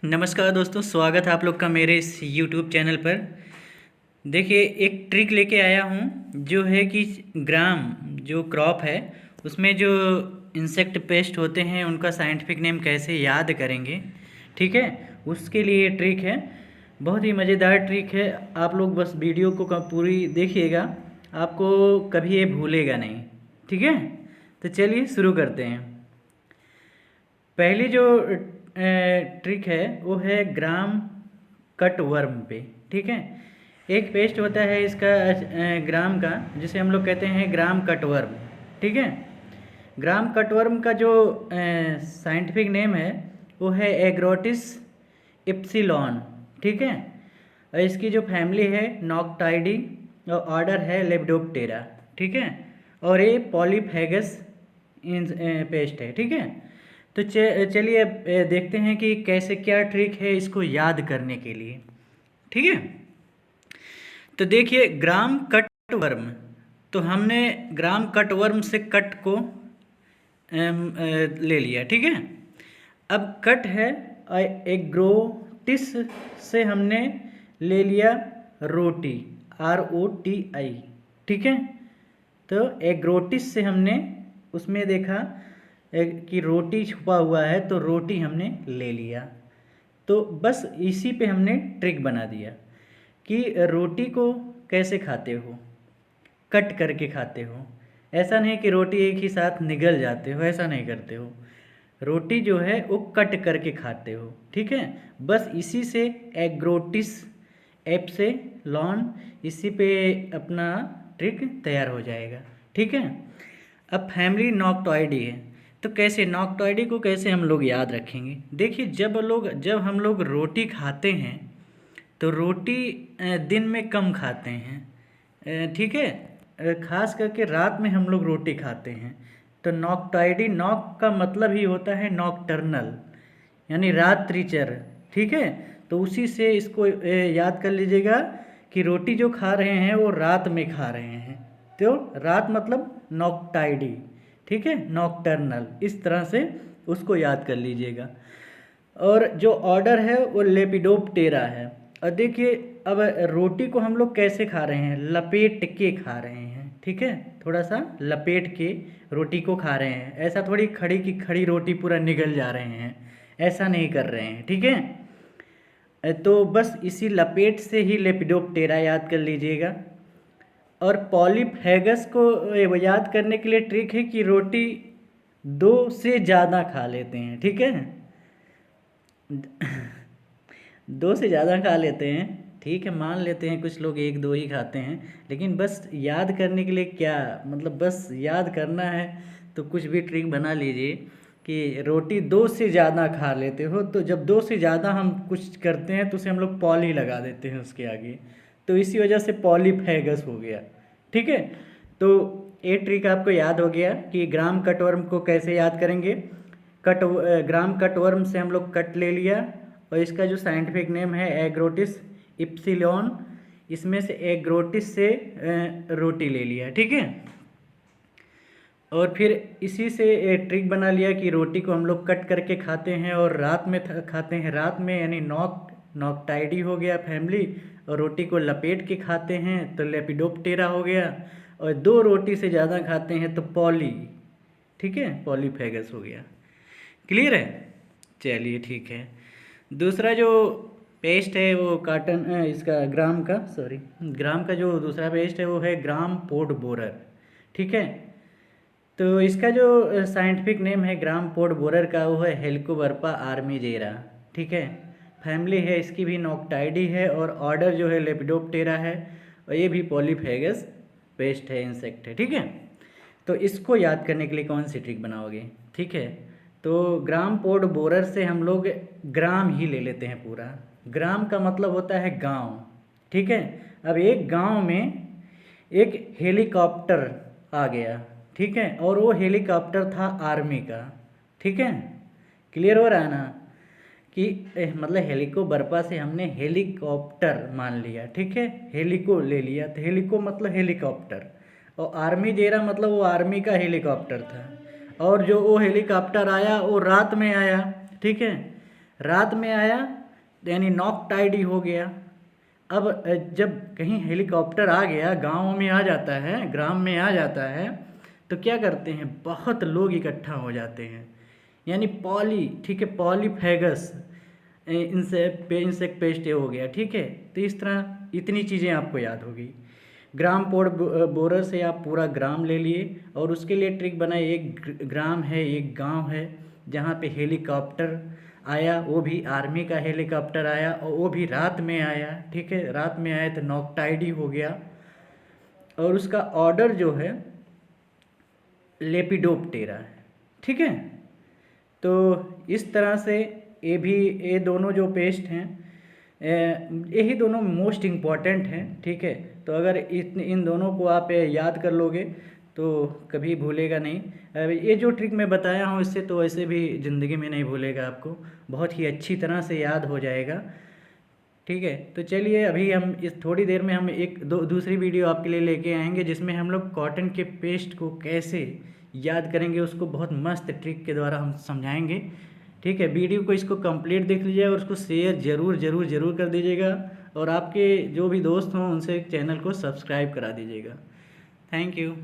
नमस्कार दोस्तों, स्वागत है आप लोग का मेरे इस यूट्यूब चैनल पर। देखिए, एक ट्रिक लेके आया हूँ जो है कि ग्राम जो क्रॉप है उसमें जो इंसेक्ट पेस्ट होते हैं उनका साइंटिफिक नेम कैसे याद करेंगे। ठीक है, उसके लिए ये ट्रिक है। बहुत ही मज़ेदार ट्रिक है। आप लोग बस वीडियो को पूरी देखिएगा, आपको कभी ये भूलेगा नहीं। ठीक है, तो चलिए शुरू करते हैं। पहली जो ट्रिक है वो है ग्राम कट वर्म पे। ठीक है, एक पेस्ट होता है इसका ग्राम का, जिसे हम लोग कहते हैं ग्राम कटवर्म। ठीक है, ग्राम कटवर्म का जो साइंटिफिक नेम है वो है एग्रोटिस इप्सिलॉन। ठीक है, और इसकी जो फैमिली है नॉक्टाइडी और ऑर्डर है लेपिडोप्टेरा। ठीक है, और ये पॉलीफेगस पेस्ट है। ठीक है, तो चलिए अब देखते हैं कि कैसे क्या ट्रिक है इसको याद करने के लिए। ठीक है, तो देखिए ग्राम कट वर्म, तो हमने ग्राम कट वर्म से कट को ले लिया। ठीक है, अब कट है एग्रोटिस से हमने ले लिया रोटी, ROTI। ठीक है, तो एग्रोटिस से हमने उसमें देखा कि रोटी छुपा हुआ है, तो रोटी हमने ले लिया। तो बस इसी पे हमने ट्रिक बना दिया कि रोटी को कैसे खाते हो, कट करके खाते हो। ऐसा नहीं कि रोटी एक ही साथ निगल जाते हो, ऐसा नहीं करते हो। रोटी जो है वो कट करके खाते हो। ठीक है, बस इसी से एग्रोटिस ऐप से लॉन, इसी पे अपना ट्रिक तैयार हो जाएगा। ठीक है, अब फैमिली नॉक्टॉइडी है, तो कैसे नॉक्टॉइडी को कैसे हम लोग याद रखेंगे। देखिए, जब हम लोग रोटी खाते हैं तो रोटी दिन में कम खाते हैं। ठीक है, खास करके रात में हम लोग रोटी खाते हैं। तो नॉक्टाइडी, नॉक का मतलब ही होता है नॉकटर्नल, यानी रात्रिचर। ठीक है, तो उसी से इसको याद कर लीजिएगा कि रोटी जो खा रहे हैं वो रात में खा रहे हैं, तो रात मतलब नॉक्टाइडी। ठीक है, नॉकटर्नल, इस तरह से उसको याद कर लीजिएगा। और जो ऑर्डर है वो लेपिडोप्टेरा है। और देखिए, अब रोटी को हम लोग कैसे खा रहे हैं, लपेट के खा रहे हैं। ठीक है, थोड़ा सा लपेट के रोटी को खा रहे हैं, ऐसा थोड़ी खड़ी की खड़ी रोटी पूरा निगल जा रहे हैं, ऐसा नहीं कर रहे हैं। ठीक है, तो बस इसी लपेट से ही लेपिडोप्टेरा याद कर लीजिएगा। और पॉलीफेगस को याद करने के लिए ट्रिक है कि रोटी 2 से ज़्यादा खा लेते हैं। ठीक है, 2 से ज़्यादा खा लेते हैं। ठीक है, मान लेते हैं कुछ लोग 1-2 ही खाते हैं, लेकिन बस याद करने के लिए क्या, मतलब बस याद करना है तो कुछ भी ट्रिक बना लीजिए कि रोटी 2 से ज़्यादा खा लेते हो। तो जब 2 से ज़्यादा हम कुछ करते हैं तो उसे हम लोग पॉली लगा देते हैं उसके आगे, तो इसी वजह से पॉलीफेगस हो गया। ठीक है, तो ये ट्रिक आपको याद हो गया कि ग्राम कटवर्म को कैसे याद करेंगे। ग्राम कटवर्म से हम लोग कट ले लिया, और इसका जो साइंटिफिक नेम है एग्रोटिस इप्सिलॉन, इसमें से एग्रोटिस से रोटी ले लिया। ठीक है, और फिर इसी से ट्रिक बना लिया कि रोटी को हम लोग कट करके खाते हैं और रात में खाते हैं, रात में, यानी नॉक्टाइडी हो गया फैमिली। और रोटी को लपेट के खाते हैं तो लेपिडोप्टेरा हो गया। और 2 रोटी से ज़्यादा खाते हैं तो पॉली, ठीक है, पॉलीफेगस हो गया। क्लियर है, चलिए ठीक है। दूसरा जो पेस्ट है वो काटन इसका ग्राम का जो दूसरा पेस्ट है वो है ग्राम पोर्ट बोरर। ठीक है, तो इसका जो साइंटिफिक नेम है ग्राम पोर्ट बोरर का वो है हेलिकोबर्पा आर्मीजेरा। ठीक है, फैमिली है इसकी भी नॉक्टाइडी है, और ऑर्डर जो है लेपिडोप्टेरा है, और ये भी पॉलीफेगस पेस्ट है, इंसेक्ट है। ठीक है, तो इसको याद करने के लिए कौन सी ट्रिक बनाओगे। ठीक है, तो ग्राम पोर्ट बोरर से हम लोग ग्राम ही ले लेते हैं पूरा। ग्राम का मतलब होता है गांव। ठीक है, अब एक गांव में एक हेलीकॉप्टर आ गया। ठीक है, और वो हेलीकॉप्टर था आर्मी का। ठीक है, क्लियर हो रहा है ना कि मतलब हेलिको बर्पा से हमने हेलीकॉप्टर मान लिया। ठीक है, हेलिको ले लिया, तो हेलिको मतलब हेलीकॉप्टर, और आर्मी जेरा मतलब वो आर्मी का हेलीकॉप्टर था। और जो वो हेलीकॉप्टर आया वो रात में आया। ठीक है, रात में आया यानी नॉक टाइड ही हो गया। अब जब कहीं हेलीकॉप्टर आ गया, गाँव में आ जाता है, ग्राम में आ जाता है, तो क्या करते हैं, बहुत लोग इकट्ठा हो जाते हैं। यानी ठीक है, पॉलीफेगस इंसेक्ट पेस्ट हो गया, ठीक है। तो इस तरह इतनी चीज़ें आपको याद होगी। ग्राम बोरर से आप पूरा ग्राम ले लिए और उसके लिए ट्रिक बनाए। एक ग्राम है, एक गांव है जहां पे हेलीकॉप्टर आया, वो भी आर्मी का हेलीकॉप्टर आया और वो भी रात में आया, ठीक है। रात में आया तो नॉकटाइड ही हो गया और उसका ऑर्डर जो है लेपिडोप्टेरा है, ठीक है। तो इस तरह से ये दोनों जो पेस्ट हैं, यही दोनों मोस्ट इम्पॉर्टेंट हैं, ठीक है। तो अगर इन दोनों को आप याद कर लोगे तो कभी भूलेगा नहीं। ये जो ट्रिक मैं बताया हूँ इससे तो वैसे भी ज़िंदगी में नहीं भूलेगा, आपको बहुत ही अच्छी तरह से याद हो जाएगा, ठीक है। तो चलिए अभी हम इस थोड़ी देर में हम दूसरी वीडियो आपके लिए लेके आएंगे जिसमें हम लोग कॉटन के पेस्ट को कैसे याद करेंगे, उसको बहुत मस्त ट्रिक के द्वारा हम समझाएंगे, ठीक है। वीडियो को इसको कंप्लीट देख लीजिएगा और उसको शेयर ज़रूर कर दीजिएगा और आपके जो भी दोस्त हों उनसे चैनल को सब्सक्राइब करा दीजिएगा। Thank you.